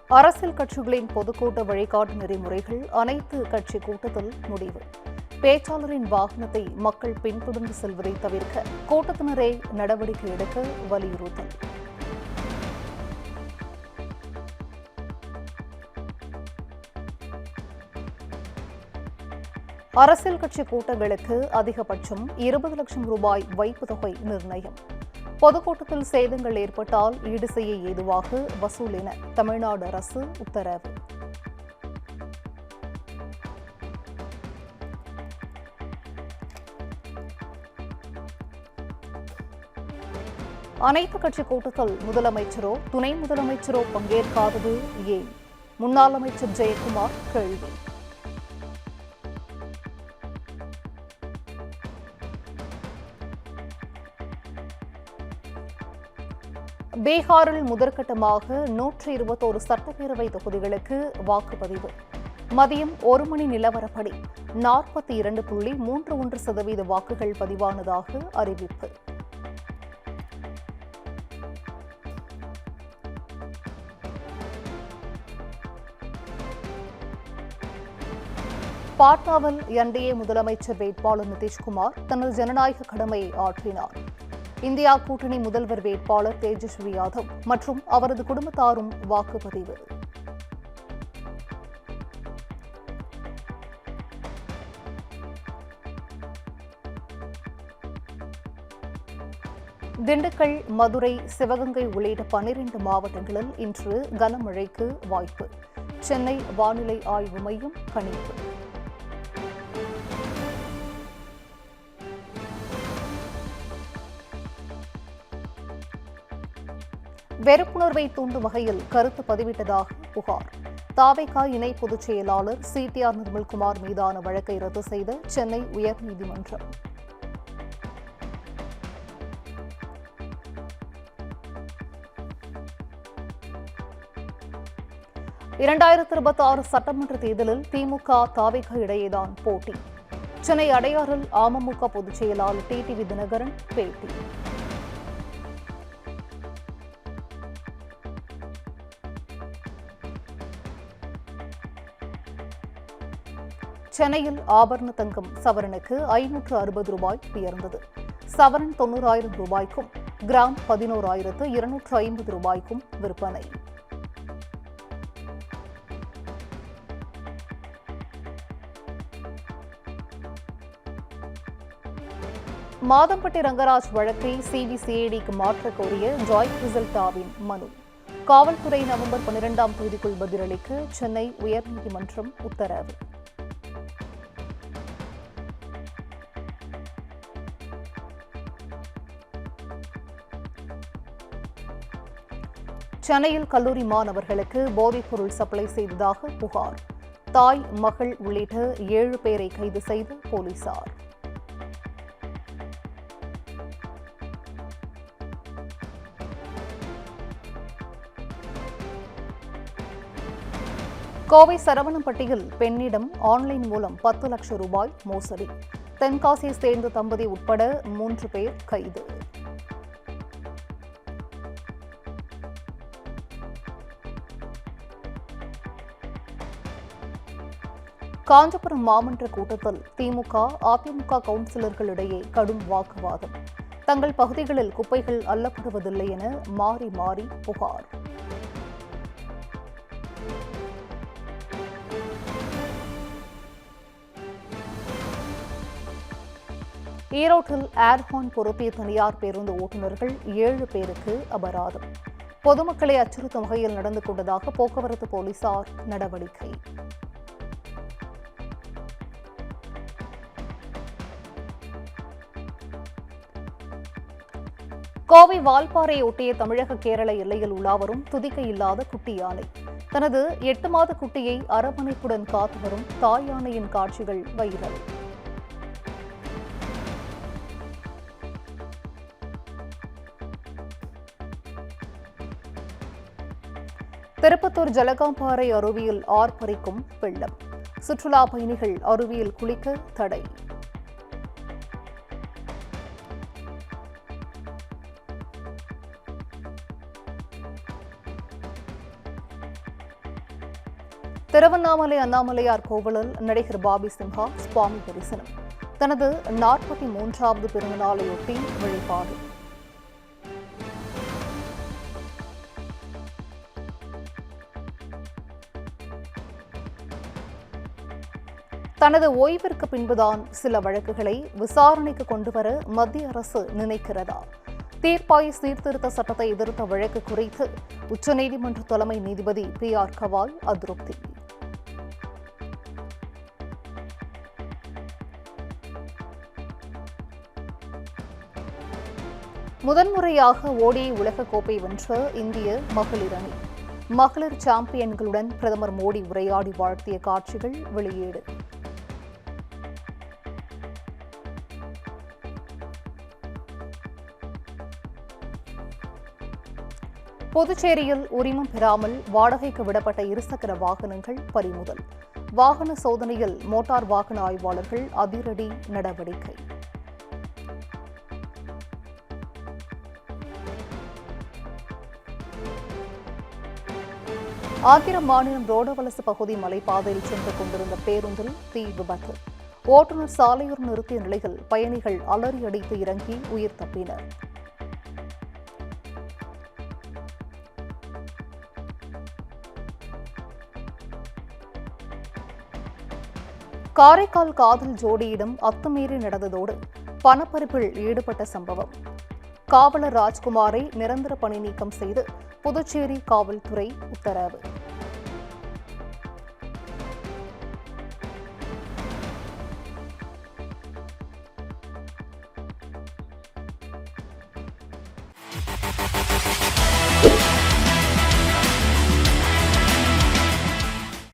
அரசியல் கட்சிகளின் பொதுக்கூட்ட வழிகாட்டு நெறிமுறைகள் அனைத்து கட்சி கூட்டத்தில் முடிவு. பேச்சாளரின் வாகனத்தை மக்கள் பின்தொடர்ந்து செல்வதை தவிர்க்க கூட்டத்தினரே நடவடிக்கை எடுக்க வலியுறுத்தல். அரசியல் கட்சி கூட்டங்களுக்கு அதிகபட்சம் 20 லட்சம் ரூபாய் வைப்பு தொகை நிர்ணயம். பொதுக்கூட்டத்தில் சேதங்கள் ஏற்பட்டால் ஈடு செய்ய ஏதுவாக வசூல் என தமிழ்நாடு அரசு உத்தரவு. அனைத்து கட்சி கூட்டத்தில் முதலமைச்சரோ துணை முதலமைச்சரோ பங்கேற்காதது ஏன்? முன்னாள் அமைச்சர் ஜெயக்குமார் கேள்வி. பீகாரில் முதற்கட்டமாக 121 சட்டப்பேரவை தொகுதிகளுக்கு வாக்குப்பதிவு. மதியம் 1 மணி நிலவரப்படி 42.31% வாக்குகள் பதிவானதாக அறிவிப்பு. பாட்னாவில் என்டிஏ முதலமைச்சர் வேட்பாளர் நிதிஷ்குமார் தனது ஜனநாயக கடமையை ஆற்றினார். இந்தியா கூட்டணி முதல்வர் வேட்பாளர் தேஜஸ்வி யாதவ் மற்றும் அவரது குடும்பத்தாரும் வாக்குப்பதிவு. திண்டுக்கல், மதுரை, சிவகங்கை உள்ளிட்ட 12 மாவட்டங்களில் இன்று கனமழைக்கு வாய்ப்பு. சென்னை வானிலை ஆய்வு மையம் கணிப்பு. வெறுப்புணர்வை தூண்டும் வகையில் கருத்து பதிவிட்டதாக புகார். தாவேகா இணை பொதுச் செயலாளர் சிடிஆர் நிர்மல்குமார் மீதான வழக்கை ரத்து செய்த சென்னை உயர்நீதிமன்றம். சட்டமன்ற தேர்தலில் திமுக தாவேகா இடையேதான் போட்டி. சென்னை அடையாறில் அமமுக பொதுச் செயலாளர் டிடிவி தினகரன் பேட்டி. சென்னையில் ஆபரண தங்கம் சவரனுக்கு 560 ரூபாய் உயர்ந்தது. சவரன் 90,000 ரூபாய்க்கும் கிராம் 11,250 ரூபாய்க்கும் விற்பனை. மாதம்பட்டி ரங்கராஜ் வழக்கை சிபிசிஐடிக்கு மாற்றக் கோரிய ஜாய் கிறிசல்டாவின் மனு. காவல்துறை நவம்பர் 12ஆம் தேதிக்குள் பதிலளிக்க சென்னை உயர்நீதிமன்றம் உத்தரவு. சென்னையில் கல்லூரி மாணவர்களுக்கு போதைப்பொருள் சப்ளை செய்ததாக புகார். தாய், மகள் உள்ளிட்ட 7 பேரை கைது செய்த போலீசார். கோவை சரவணம்பட்டியில் பெண்ணிடம் ஆன்லைன் மூலம் 10 லட்சம் ரூபாய் மோசடி. தென்காசியை சேர்ந்த தம்பதி உட்பட 3 பேர் கைது. காஞ்சிபுரம் மாமன்ற கூட்டத்தில் திமுக, அதிமுக கவுன்சிலர்களிடையே கடும் வாக்குவாதம். தங்கள் பகுதிகளில் குப்பைகள் அள்ளப்படுவதில்லை என மாறி மாறி புகார். ஈரோட்டில் ஏர்ஹார்ன் பொருத்திய தனியார் பேருந்து ஓட்டுநர்கள் 7 பேருக்கு அபராதம். பொதுமக்களை அச்சுறுத்தும் வகையில் நடந்து கொண்டதாக போக்குவரத்து போலீசார் நடவடிக்கை. கோவை வால்பாறை ஒட்டிய தமிழக கேரள எல்லையில் உலாவரும் துதிக்கை இல்லாத குட்டி யானை. தனது 8 மாத குட்டியை அரவணைப்புடன் காத்து வரும் தாய் யானையின் காட்சிகள் வைரல். திருப்பத்தூர் ஜலகாம்பாறை அருவியில் ஆர்ப்பரிக்கும் வெள்ளம். சுற்றுலா பயணிகள் அருவியில் குளிக்க தடை. திருவண்ணாமலை அண்ணாமலையார் கோவிலில் நடிகர் பாபி சிம்ஹா சுவாமி தரிசனம். தனது 43வது பிறந்தநாளையொட்டி வழிபாடு. தனது ஓய்விற்கு பின்புதான் சில வழக்குகளை விசாரணைக்கு கொண்டுவர மத்திய அரசு நினைக்கிறதா? தீர்ப்பாய சீர்திருத்த சட்டத்தை எதிர்த்த வழக்கு குறித்து உச்சநீதிமன்ற தலைமை நீதிபதி PR கவாய் அதிருப்தி. முதன்முறையாக ODI உலகக்கோப்பை வென்ற இந்திய மகளிர் அணி. மகளிர் சாம்பியன்களுடன் பிரதமர் மோடி உரையாடி வாழ்த்திய காட்சிகள் வெளியீடு. புதுச்சேரியில் உரிமம் பெறாமல் வாடகைக்கு விடப்பட்ட இருசக்கர வாகனங்கள் பறிமுதல். வாகன சோதனையில் மோட்டார் வாகன ஆய்வாளர்கள் அதிரடி நடவடிக்கை. ஆந்திர மாநிலம் ரோடவலசு பகுதி மலைப்பாதையில் சென்று கொண்டிருந்த பேருந்தில் தீ விபத்து. ஓட்டுநர் சாலையோர் நிறுத்திய நிலையில் பயணிகள் அலறி அடித்து இறங்கி உயிர் தப்பினர். காரைக்கால் காதல் ஜோடியிடம் அத்துமீறி நடந்ததோடு பணப்பறிப்பில் ஈடுபட்ட சம்பவம். காவலர் ராஜ்குமாரை நிரந்தர பணி நீக்கம் செய்து புதுச்சேரி காவல்துறை உத்தரவு.